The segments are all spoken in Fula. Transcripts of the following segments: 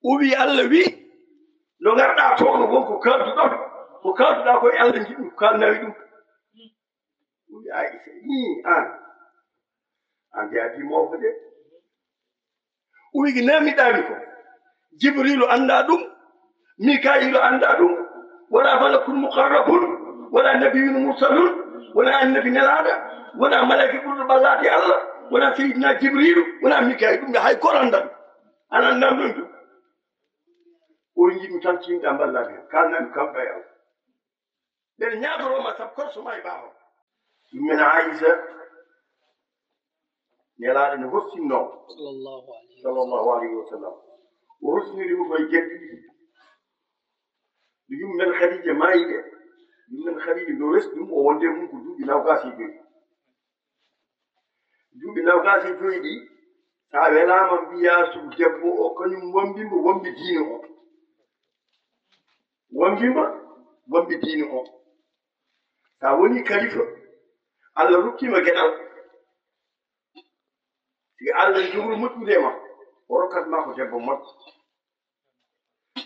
uwi Allah wi no garɗa toon wonko kalduɗon ko kalduɗa koye Allah jiɗɗum ko kalnawi ɗum uwi Aisha an jaadi mawko de uwi ki namiɗami ko Jibrilu anda ɗum Mikailu anda ɗum wala malakul muqarrabun wala nabiyyun mursalun wala annabi nelaɗo wala malaika ɓurɗo ɓallade Allah wala sayyidina Jibrilu wala Mikail ɗum hay goto anda ɗum an andam ɗum ɗum o jiɗmi tan tinɗa ballade kalnami kamɗo e Allah ɓen ñagoroma saabu korsoma e ɓawa ɗum men Aïssa nelaɗo ne hossinno sallallahu alayhi wa sallam o hossinirimo koye jeddi ɗi ɗum men Khadija maayi de ɗum men Khadija ndo resi ɗum o wonde mum ko duuɓi nawgas e joyi duuɓi nawgas e joyi ɗi sa welama mbiya sugu debbo o kañum wombimo wombi diine o wombima wombi diine o sa woni kalifa Allah rokkima gueɗal si Allah jogru moƴƴude ma o rokkatma ko debbo moƴƴo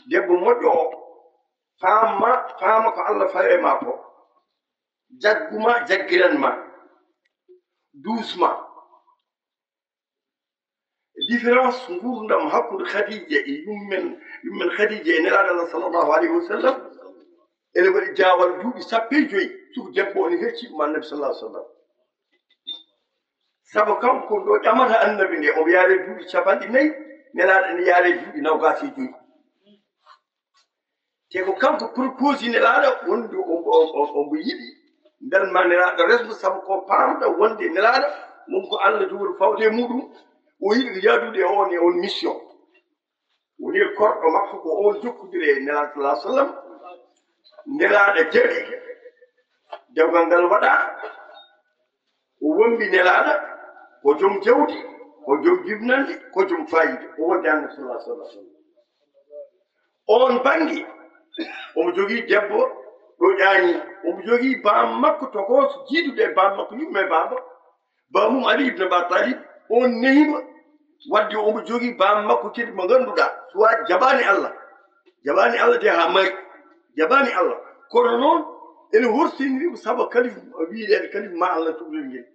debbo moƴƴo o faama ko Allah fawe ma ko jagguma jaggiranma duusma différence ngurdam hakkude Khadija e yummen Khadija e nelaɗo Allah sallallahu alayhi wa sallam ene waɗi jawal duuɓi sappo e joyi suko debbo o ne hecci ɗum annabi sallallahu alayhi wa sallam sabu kanko ɗo ƴamata annabi nde omo yaare duuɓi capanɗe nayyi nelaɗo ene yaare duuɓi nawgas e joyi te ko kanko propose nelaɗo wonde omo yiɗi belma nelaɗo resmo sabu ko pamɗo wonde nelaɗo mum ko Allah jogori fawde muɗum o yiɗi yaadude e on mission woni korɗo makko ko on jokkodiri e nelaɗo sallallahu alayhi wa sallam nelaɗo jaɗi dewgal ngal waɗa o wombi nelaɗo ko joom jawdi ko joom jibnande ko joom fayida o wonde annabi sallallahu alayhi wa sallam on bangi omo jogii debbo ɗo ƴaani omo jogii bam makko togoso jiidude bam makko yumma e baba bamum Ali ibn Abi Talib on nehima wadde omo jogii bam makko kadi mo ganduɗa suwa jaɓani Allah de ha mari jaɓani Allah kono noon ene hortinirimo saabu kalifu wiiɗede kalifu ma Allah tublel ngel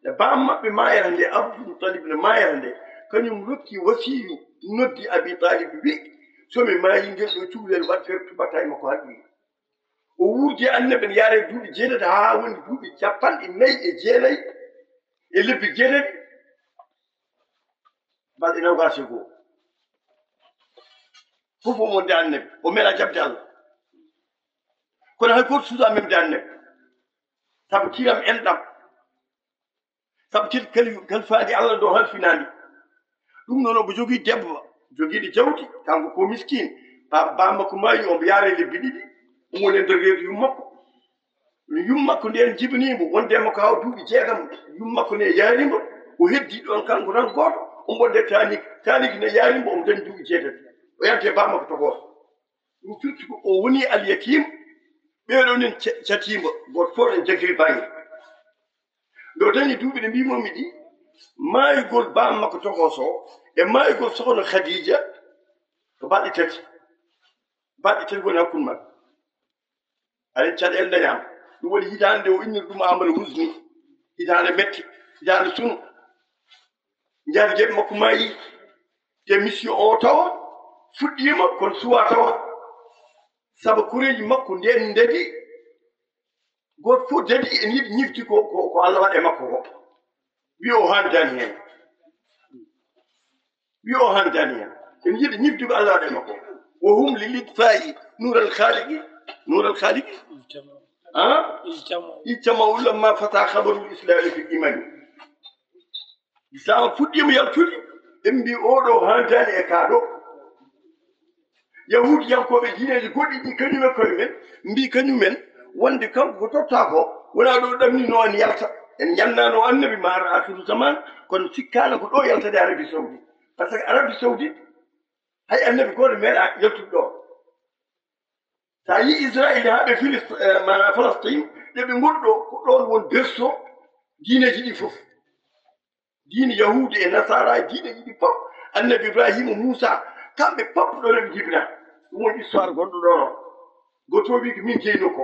e bam maɓɓe mayata nde Abdul Talib ne mayata nde kañum rokki wasiyu noddi Abi Talib wi somi maayi ngel ɗo cuhlel wat fer tubata e makko haɗɗi o wurdi annabi ne yaare duuɓi jeetati ha woni duuɓi capanɗe nayyi e jeenayyi e lebbi jeetati balɗe nawgas e goo fof o wonde annabi o meeɗa jaɓde Allah kono hay goto suuɗa memde annabi sabu kiram enɗam sabu kadi kalifaadi Allah ɗo halfinandi ɗum noon omo jogii debbo jogiiɗo jawdi kanko ko miskine bammakko ko maayi omo yaare lebbi ɗiɗi omo woni e nder reedu yummakko yummakko nden jibinimo wonde makko haw duuɓi jeegam yummakko ne yaarimo o heddi ɗon kanko tan gooto omo wonde taniki ne yaarimo omo dañi duuɓi jeetati o yante bammakko togoto ɗum firti ko o woni alyatim ɓeeɗo nen catimo goto fof en jagiri bange ɗo dañi duuɓi ɗe mbimomi ɗi maayugol bammakko togoso e maayugol sohna Khadija ko balɗe tati woni hakkude maɓɓe aɗa caɗele dañama ɗum waɗi hitande nde o inniri ɗum Amadou Husni hitande metti hitande sunu jaati jeeɓe makko maayi te mission o tawa fuɗɗima kono suwa tawa sabu koreji makko nden dadi goto fof dadi ene yiɗi ñifti ko Allah waɗe makko ko wi o handani hen ene yiɗi ñifti ko Allah waɗe makko wo hum li litfa'i nur al khaliqi اجتمعوا لما فتح خبر الإسلام في الإيمان. إسلام فديم يلتولي إمبي أورو هانتاني إكادو يهود ينكو بدينة لقولي دي كنيمة كويمن مبي كنيمن وان كم كتوتاكو ولا دو دمني نوان يلتا إن يلنا نوان نبي مار آخر الزمان كن سكانا كتو يلتا دي عربي سعودي بس عربي سعودي هاي النبي قول ميلا يلتو دو ساي إسرائيل هذا فلسطين نبي نقول وان بيرسو دين جدي فوف دين يهودي نصارى دين جدي فوف النبي إبراهيم وموسى kamɓe pop ɗonen jibina ɗum woni histoire gonɗo ɗono goto wi ko min jeyno ko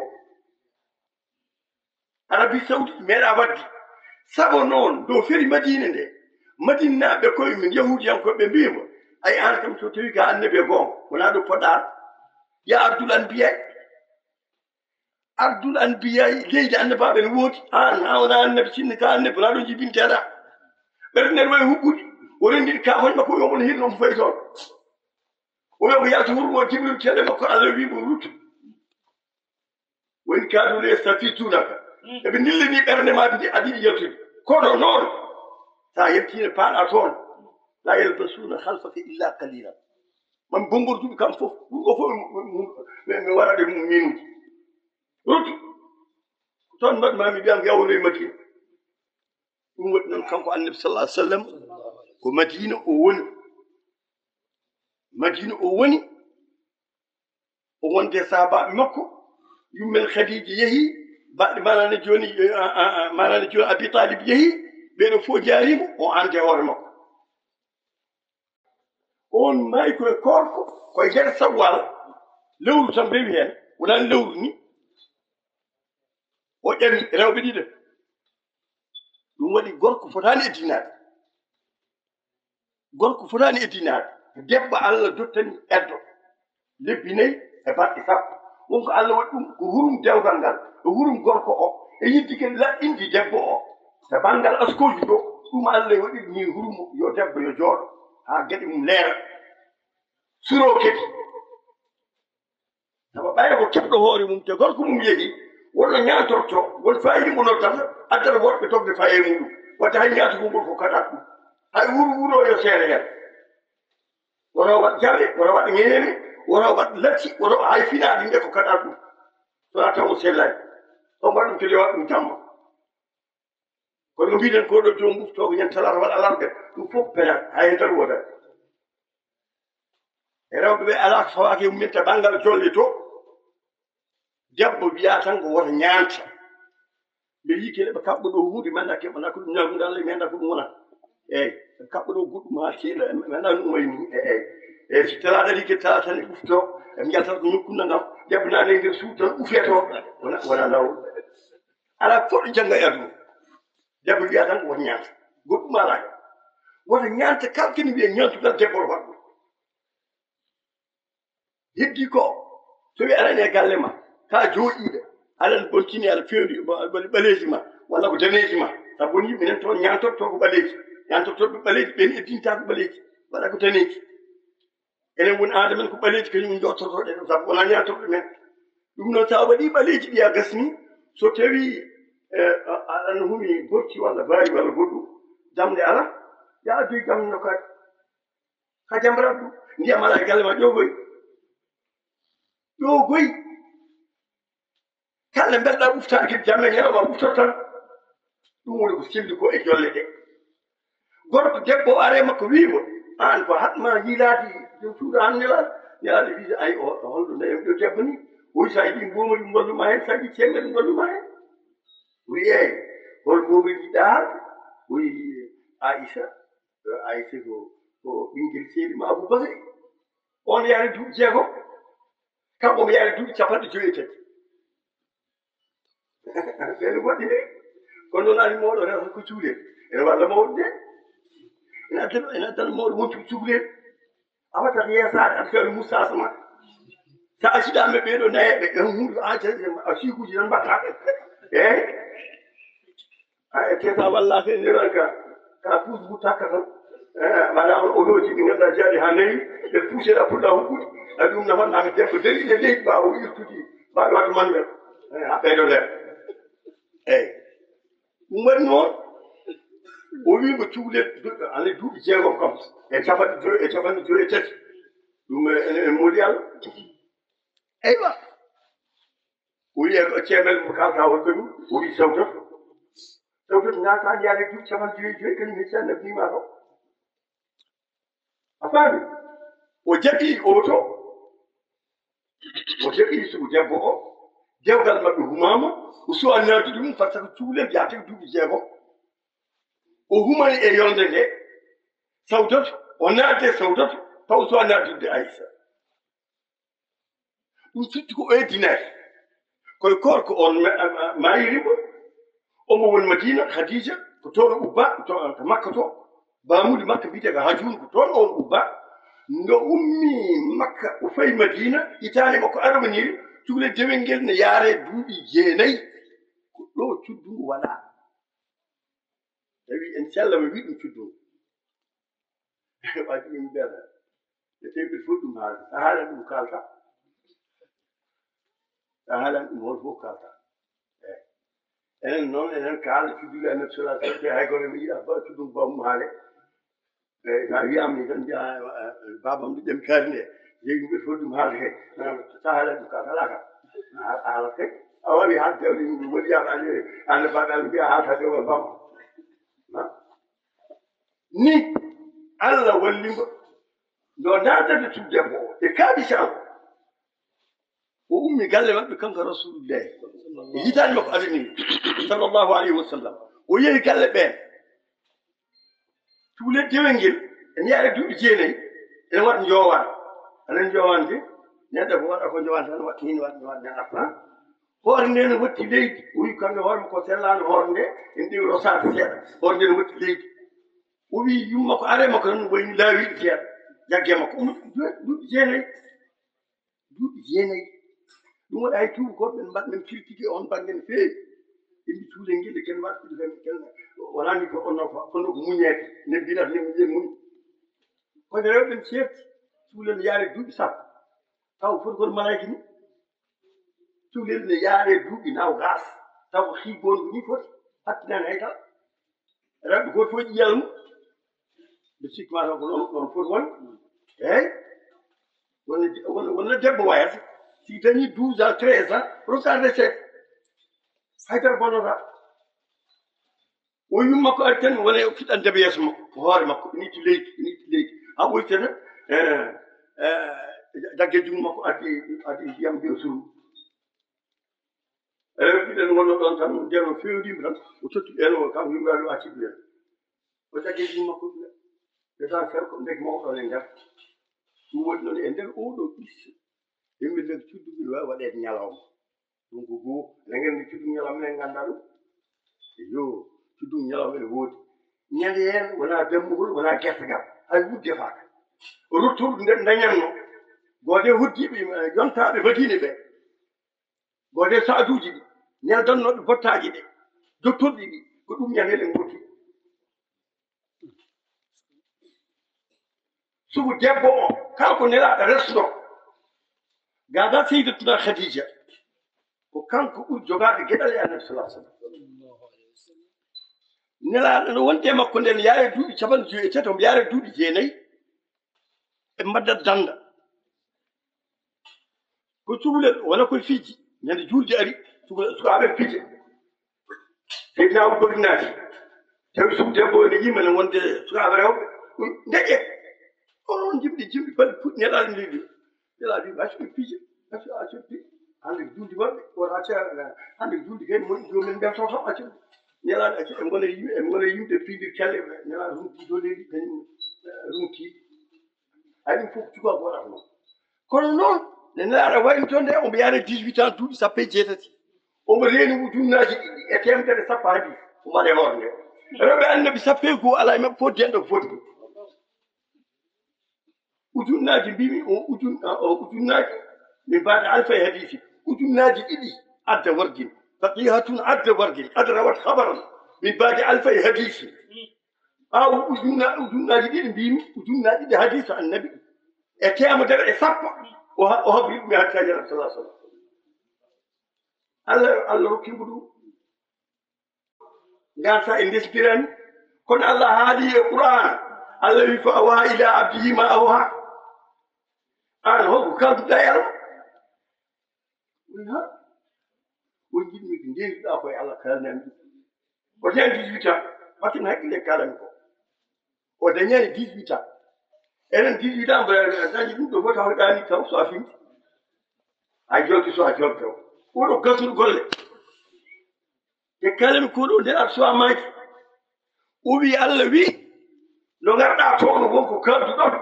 Arabie Saoudite meeɗa waddi sabu noon dow feri Madina nde Madina naɓe koye min yahudiyankoɓe mbimo ay an kam so tawi ka annabi gonga wona ɗo poɗɗa ya ardul anbiya leydi annabaɓe ne woodi an ha wona annabi sinni ka annabi wona ɗo jibinteɗa ɓerde nden wayi huɓɓude o rendiri ka hoñ makko yomon hirno mo fayi toon o yogo yalta wurmo jibril tele makko Allah wimo rutu woni kaadu le safitunaka eɓe dillini ɓerde ma bidi adiɗi yaltude kono noon sa yaltine paaɗa toon la yalbasuna halfaka illa qalila man bongorduɓe kam fof ɗumɗo fof mi waɗaɗe minuji rutu toon mbaɗmami mbiyam yawno e Madina ɗum waɗi noon kanko annabi sallallahu alaihi wasallam ko Madina o woni o wonde sahabaɓe makko yummel Khadija yeehi baɗɗe manane joni Abi Talib yeehi ɓeɗo fof jaarimo o ande hoore makko on maayi koye korko koye nder Sawwal lewru tan rewi hen wonani lewru ni o ƴami rewɓe ɗiɗo ɗum waɗi gorko fotani e dinade debbo Allah dottani eddo lebbi 4 e balɗe sappo wonko Allah waɗi ɗum ko hurum dewgal ngal e hurum gorko o e yiddigue laɓɓindi debbo o e banggal askoji ɗo ɗum Allah waɗi ni hurum yo debbo yo jooɗo ha gueɗe mum leera suro kedi sabu ɓayde ko keɓɗo hoore mum te gorko mum yeehi wonno ñatorto won fayidi mo noddata addata worɓe togde faye muɗum wadde hay ñaatugol ngol ko kaɗat ɗum hay wuro yo seere hen wono wat jaɓe wono wat ñeñene wono wat lacci wono hay finade nde ko kaɗat ɗum sona taw o sellani o mbaɗ ɗum kede waɗ ɗum jamma kono no mbiɗen koɗo jom ɓuftogo ñan talata waɗa alarɓe ɗum fof penan hay tan wodani e rewɓe ɓe ala ko fawaki mumen te banggal jolle to debbo wiya tan ko woto ñaanta mbe yi kele ɓe kaɓɓo ɗo hunde manda keɓana ko ɗum ñagude Allah mi anda ko ɗum wona eyyi ɓe kaɓɓo ɗo goɗɗum ha seeɗa mi anda ɗum wayni eyyi so talata ari ke talata ne ɓufto eɓe jaltata ko ñokkunda ngam debbo nane nder suudu tan ɓufeto wona lawol ala foɗɗo jangga e aduna debbo wiya tan ko woto ñaanta goɗɗum ala hen woto ñaanta kala kene wiye ñaantugal debbo o waɗɗum heddi ko so wi arani e galle ma ka jooɗiɗo aɗa bontini aɗa fewni ɓaleji ma walla ko daneji ma sa bonni minen toon ñantotto ko ɓaleji ñantottoɓe ɓaleji ɓen eddinta ko ɓaleji waɗa ko daneji enen woni aada men ko ɓaleji kañum jottotoɗe ɗo sabu wona ñantoɓe men ɗum noon sa waɗi ɓaleji ɗi a gasni so tawi aɗana humi borti walla baari walla goɗɗum jamde ala ya addoy jamno kadi ha jambarat ɗum ndiyam ala e galle ma ƴogoy kala mbeɗa ɓuftade kadi jamme ñalawma ɓuftot tan ɗum woni ko silli ko e jolle ɗe gorko debbo are makko wiimo an ko hatma yiilade jom suudu an nelaɗo wiide ay o holɗo ndeyam ɗo debbo ni o wi sa yiiɗi mbomori golluma hen sa yiiɗi temedde golluma hen wi eyyi hol mbomori jiɗɗa haalde o wi Aïssa ko ɓinguel seeɗi ma Aboubacry on yaari duuɓi 6 kanko mo yaari duuɓi 53 ɓeɗo goɗɗi de kono noon ani mawɗo rewata ko cuulel ene walla mawɗo de ene addana mawɗo wontuɓe cukalel awata yeesade aɗa feewi moussage ma sa accidame ɓeɗo nayeɓe hunde a sikuji tan mbatta eyyi te sa wallaka e ndiran ka puus buttaka tan maɗa on oɗoji ɗi ganduɗa jaaɗi ha nayi ɓe puuseɗa puɗɗa hukkude a ɗum nafanɗaka debbo dariɗe leydi mbawa irtude mbaɗa wadde manuel ha ɓeydo nder eyyi ɗum waɗi noon o wimo cukalel ana duuɓi 6 kam e capanɗe 53 ɗum ene moodi Allah eywa o wi e ceemel mo kalta o kañum o wi sawtoto natani yaade duuɓi 52 kañum hecci annabi nima to a faami o jaɓi oto o jaɓi sugu debbo o dewgal maɓɓe humama o suwa naddude mum par ce que cukalel yahata ko duuɓi 6 o humani e yolde nde sawdoto o nadde sawdoto توصوا ناتي عيسى نسيتكو ايدينا كوي كوركو اون ما يريب ام المدينه خديجه كتور اوبا مكه بامول مكه بيتا هاجون كتور اون اوبا ndo ummi makka o fay madina itali mako armaniri tugule dewengel ne yare duubi jeenay ko do cuddungu wala tawi en sallama wi dum cuddungu waji min bela e tebi fuddum haala dum kalta haala dum hol fo kalta enen non enen kala cuddugo en sallallahu alaihi wasallam hay gore mi ba cuddum bam haale na wiyamni tan babam ɗi ɗem karinde yeyi ɓe fof ɗum haalde sa haala ɗum ka salaka haala kay a wawi haalde ɗum woɗiyama ande baɗal mbiya haaltade o bam ni Allah wallimo ndo natade tub debbo o e kaaɗi san o ummi galle maɓɓe kanko rasulullahi e hitani makko adani sallllahu alayhi wa sallam o yehi galle ɓen tuule dewel ngel en yaare duuɓi jeenayi ene waɗa njowan anen njowande neɗɗo ko waɗa ko njowan tan waɗa hin waɗa arta hoore nde ne wotti leydi wi kamɓe hoore ko sellano hoore nde en ɗewi rosade seeɗa hoore nde ne wotti leydi o wi yumma ko are makko tan wayni laawiɗo seeɗa jagge makko duuɓi jeenayi ɗum waɗa hay tubakoɓe ɓe mbaɗmen critiqué on banggue no feewi indi cuulel ngel ken waɗɗude ken wala ni ko onno kono ko muñeede ne mbina ne muñ kono rewɓe ne ceerti cuulel ne yaare duuɓi sappo taw foti kono malayika ni cuulel ne yaare duuɓi naw gas taw ko xiigongo ni foti hattinani hay kala rewɓe goto fof ƴiyal mum ɓe sikki ma taw ko ɗon foti won eyyi wonna debbo wayata si dañi 12 ans 13 ans rosade recette haydara bonnota o yumma ko ari tan wona o fiɗɗande yeeso makko ko hoore makko ini to leydi ha ɓoytata dagge jungo makko addi ndiyam mbiyo suru rewɓe ɗiɗen gonno ɗon tan nden o fewrima tan o totti ɓen o kanko yimɓe o acciɓe ɓen o dagge jungo makko ɓeta fer ko ndek mawɗon e nder ɗum woni noon e nder oɗo ɓiss yimɓe nder cudduɓe wawi waɗede ñalawma ɗum ko goo ene gandi cuddum ñalawma enen ganda ɗum yo cuddum ñalawma ene woodi ñande hen wona dammugol wona guertogal hay wudde defaka ruttuɗo nde dañanno gode hoddiɓe jontaɓe madine ɓe gode saduji ɗi neldannoɓe bottaji ɗe dottorɗi ɗi ko ɗum ñandele gooti sugu debbo o kala ko nelaɗo resno gada seydatuna khadija ko kanko ɓuri jogade gueɗal e annabi sallallahu alaihi wasallam nelaɗo no wonde makko nden yaare duuɓi 17 omo yaare duuɓi 9 e mbaddat danda ko cukalel wona koye fiji ñande julde ari sukaɓe fiije seydina aboubacar naati tawi sugu debbo ene yima ne wonde sukaɓe rewɓe deƴƴe onon jimɗi balɗe puɗɗi nelaɗo ndiɗi nelaɗo wi accu fiije accu fiije hande julde maɓɓe wona acca hande julde kadi moƴƴi jomumen mbiyatoto accu nelaɗo acca e gona yimɓe fiidir kelle nelaɗo rumti to leydi kañum rumti hay ɗum fof cukako waɗata noon kono noon ne nelaɗo wayno toon nde omo yaare 18 ans duuɓi sappo e jeetati omo reeni ujunnaji ɗiɗi e temedere sappo ha 10 o waɗe hoore nde rewɓe annabi sappo e goho ala e mabɓe fof denɗo ko foti ujunnaji mbimi ujunnaji min baade alfa e hadisi ujunnaji ɗiɗi adda wargin faqihatun adda wargin qad rawat habaran min baade alfa e hadisi ujunnaji ɗiɗi mbimi ujunnaji ɗiɗi hadisu annabi e temedere e sappo o habbi ɗum e hadisaaji annabi sallallahu alaihi wasallam Allah rokkimo ɗum gasa e ndesbirani kono Allah haali e qur'an Allah wi fa awa ila abdihi ma awha an holko kalduɗa e Allah won jiɗmi ko ndewiɗa koye Allah kalnami ɗum o dañani 18 ans wattin haqqille kalami ko o dañani 18 ans enen 18 ans dañi ɗum ɗo fof tawɗani taw so a fimti a jolti so a jolto oɗo gasnuɗo golle e kalami ko ɗo ndeɗa so a maki o wi Allah wi no garɗa toon wonko kalduɗon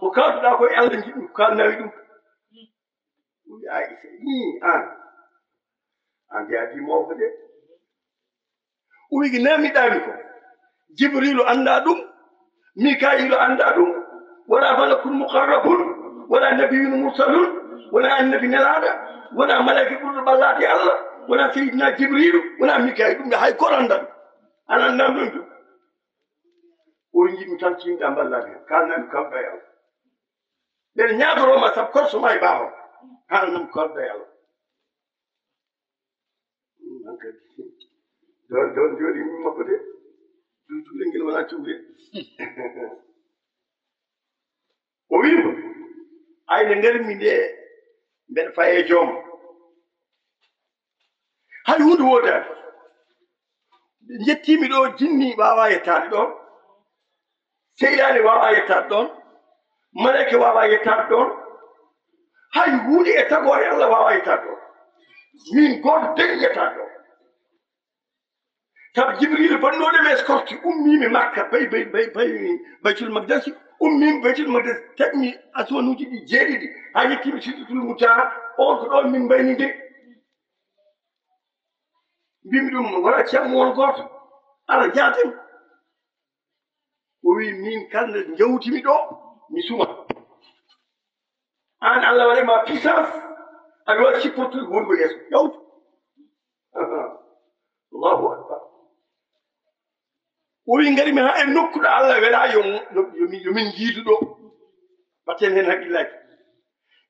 وكاد لا كوي الله نجيب كان نويدو ويا إيه أن جاتي موكده ويجي نامي دامكو جبريل أندادم ميكائيل أندادم ولا ملك مقرب ولا نبي مرسل ولا النبي نلادا ولا ملك قرب بالله الله ولا سيدنا جبريل ولا ميكائيل هاي كوراندا أنا نامدو ويجي متانتين دام بالله كان نام كبايا لأن يابرو ما سبكر سماي باهو كان نام كبايا دون جوري ما بدي تقولين ولا تقولين ويبو أي نعير ميني من فاي جوم هاي هو ودا يتي ميلو جيني بابا يتادون سيداني بابا يتادون ملك بابا يتادون هاي هو اللي يتقوى الله بابا يتادون من قد دين يتادون طب جبريل بنو ده مسكوتي أمي من مكة باي بيت المقدس أمي بيت المقدس تأمي أسوأ نوجي دي جيري دي هاي تيجي تشيل المتاع أول من بيني دي بيمدوم ولا تشام والقط على جاتم وي مين كان جوتي ميدو مسوما أنا الله ولا ما بيساس أقول شيء بطل غورغو يسوع جوت الله أكبر وينغري من هاي نكود الله ولا يومين جيدو باتين هنا كيلاك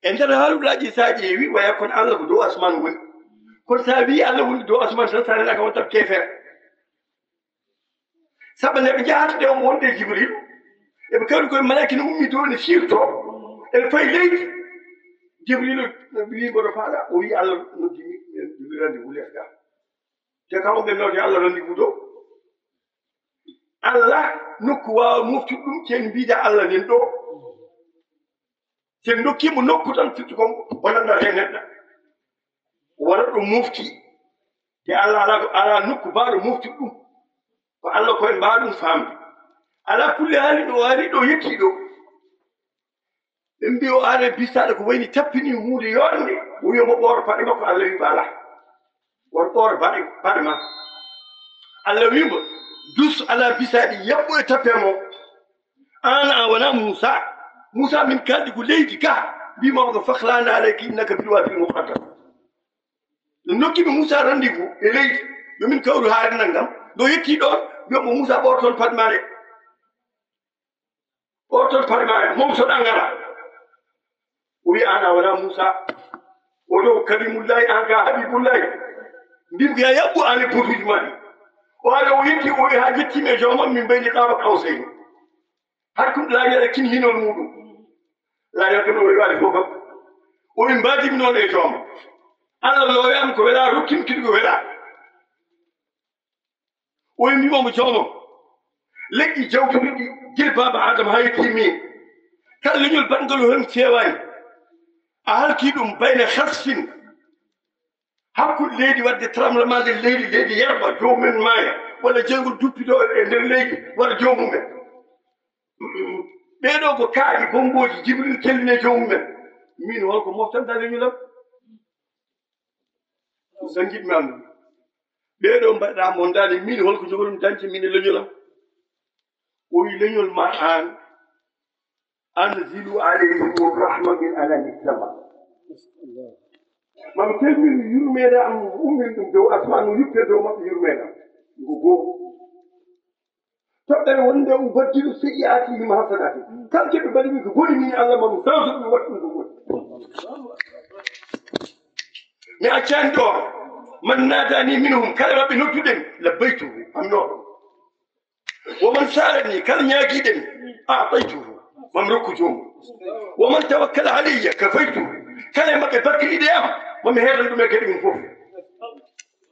انت هالو لاجي ساجي وي ويكون الله بدو اسمان وي كون سابي الله ولي دو اسمان سان لا كون تب كيفر سبن بجات ديوم وندي جبريل يبكر كل ملائكه امي دون سيرتو الفاي ليت جبريل نبي بو فالا وي الله نجي جبريل دي ولي اسكا تكاو بنو دي الله رندي بودو Allah nokkuwa mufti dum ken biida Allah nen do sen dokki mo nokku tan fitu ko wonanda renedda wala do mufti te Allah ala nokku baado mufti dum ko Allah ko en baadum fambi ala kulli hali do wari do yetti do embi o are bisada ko wayni tappini huude yonde o yomo bor pade ko Allah wi bala wor bor pade ma Allah wi mo dus ala bisadi yabbo tapemo ana wana موسى من كاد يقول ليدي كا بما وقف فخلان عليك انك بالوادي المقدس نوكي موسى رانديفو ليدي من كورو هار نانغام دو يتي دون يوم موسى بورتون فاتماري موسى دانغارا وي انا ولا موسى ودو كريم الله انك حبيب الله بيم يا يابو علي بوفيجماني وهذا ويتي وي حاجتي مجوما من بين قاب قوسين هكذا لا يركن هنا الموضوع لا يمكن أن يقال فوق ومن بعد من الإجرام أنا لو يام كولا ركين كده كولا ومن يوم جامو لقي جوك من جل بابا آدم هاي تيمين كان لنيو البندلو هم تيواي أهل كيدم بين خصفين هكذا ليدي ودي ترام لما ليدي يربا جو من مايا ولا جنگل دوبيدو ليدي ولا جو من بيدو ko kaadi bomboji jibril kelline jommen min holko moftan dal ñu lam sangit man beedo mbada mon dal min holko jogolum danci min leñu lam o wi leñol ma an anzilu alayhi rahma min alami sama mam kelmi yurmeda am ummin dum do asmanu yuppe do mabbe yurmeda go تقدر وندى وبدل سيئاتهم حسنات كان كيف بدل يقول من الله ما مسافر من وقت نقول عشان دور من ناداني منهم كلمة بنطدم لبيته أمنور ومن سألني كان يجدني أعطيته مملوك جوم ومن توكل علي كفيته كلمة بكر إيديهم ومن هذا اللي كلمة فوق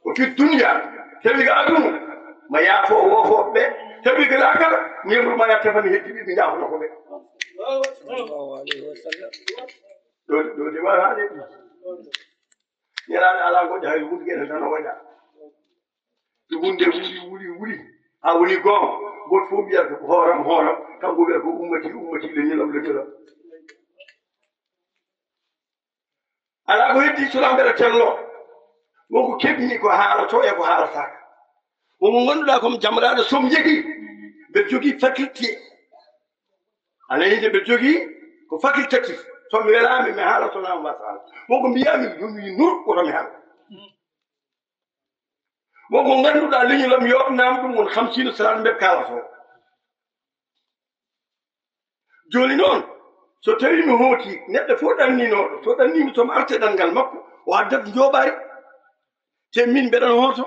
وفي الدنيا تبقى أدوم ما يعفو وفوق به تبي كلاكر ميمر ما يكتفني هدي من جاه الله كله. الله عليه وسلم. دو جمال هذه. يلا على كل جاي يقول كذا أنا وجا. يقول ده ولي. أولي قام. قلت فوق يا هرم. kanko wiya ko ummati ummati leñilam ala ko heddi sulamɓere tello wonko keɓni ko haalato e ko haalataka womo ganduɗa komo jamraɗo som jegui ɓe jogui faculté alayide ɓe jogui ko facultatif somi welami mi haalatonama masala wonko mbiyami yomi nur otomi haala wonko ganduɗa leñolam yoɓnama ɗum won 50 salat mbeɓe kalato joni noon so tawi mi hooti neɗɗo fof ɗanninoɗo so ɗannimi somi arte ɗanngal makko o addat jooɓari te min mbeɗan hooto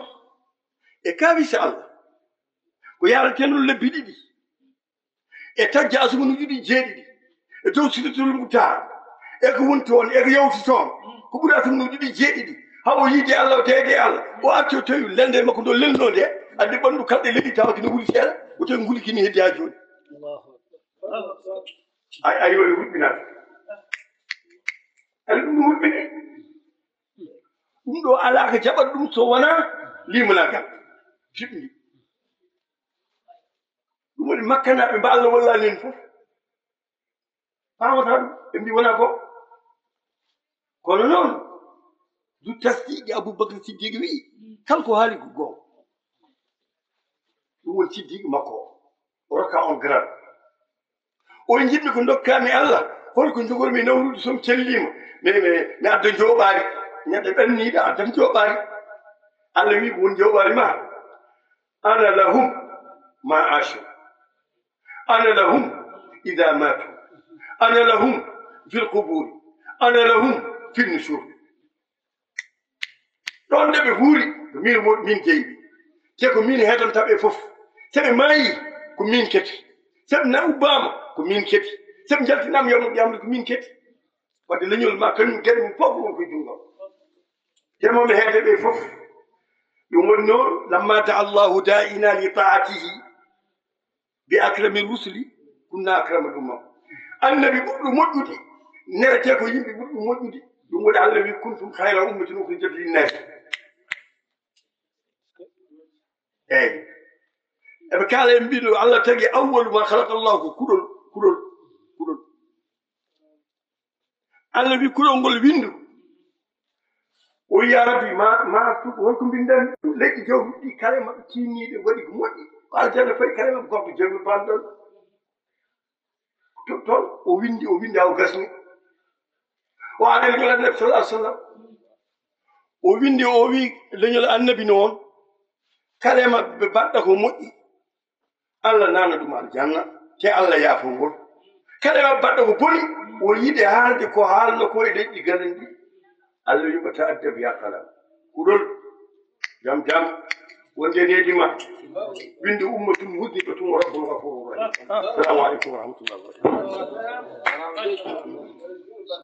e kawisi Allah ko yaratenol lebbi ɗiɗi e tagge asumanuji ɗi jeeɗiɗi e dow sirtol mutar e ko woni toon e ko yawti toon ko ɓuri asumanuji ɗi jeeɗiɗi hawo yiide Allah o teede Allah o arti o tawi lende makko ndo lelno nde andi ɓandu kalɗe leɗi tawaki no wuli seeɗa o tawi gulikini heddi ha joni ay yo huɓɓinata ani ɗum no huɓɓini ɗum ɗo ala ko jaɓat ɗum so wona limanagal jiɓni ɗum waɗi makkanaɓe mba Allah wallani en fof pamata ɗum ɓe mbi wona ko kono noon du tasdiqi Aboubacry Siddiqui wi kanko haali ko goo ɗum woni siddiqi makko o rokka on grade o jiɗmi ko dokkami Allah holko jogormi nawrude somi cellima mi adda jooɓari neɗɗo ɓenniɗo addan jooɓari Allah wi ko woni jooɓari ma ana lahum ma ashu ana lahum ida matu ana lahum fi lquburi ana lahum fi nushur ɗon nde ɓe huuri ko min jeyɓi te ko min hedantaɓe fof seɓe maayi ko min keti seɓe na ubbama ko min keti seɓe jaltinama yawno qiyamata ko min keti wadde leñol ma kañum gueɗe mum fof ko won koye jungo temoɓe heede ɓe fof ɗum woni noon lamma daa allahu da'ina li taatihi bi akrami rusuli kunna akrama ɗumam annabi ɓurɗo moƴƴude nerete ko yimɓe ɓurɗo moƴƴude ɗum waɗi Allah wi kuntum hayra ummatin ukhrijat linnasi eyyi eɓe kaala en mbiɗo Allah tagi awwalu ma khalaqa allahu ko kuɗol Allah wi kuɗol ngol windu o wi ya rabbi ma wonko mbindan leƴƴi jawɗi ɗi kala maɓe tinniɗe waɗi ko moƴƴi ko alterne fayi kala maɓe gomɓe jawɗi panɗon toon o windi haw gasni o aɗa leñol annabi sallallahu alaihi wasallam o windi o wi leñol annabi noon kala maɓe baɗɗa ko moƴƴi Allah nana ɗum aljanna te Allah yaafo ngol kala maɓe baɗɗa ko boni o yiɗe haalde ko haalno ko e leƴƴi galen ɗi Allah yuɓata addabi ya kalam kuɗol jam wonde nedima winde ummatum huddiɓatum rabbul ghafurur rahim assalamu aleykum wa rahmatullahi wa barakatuh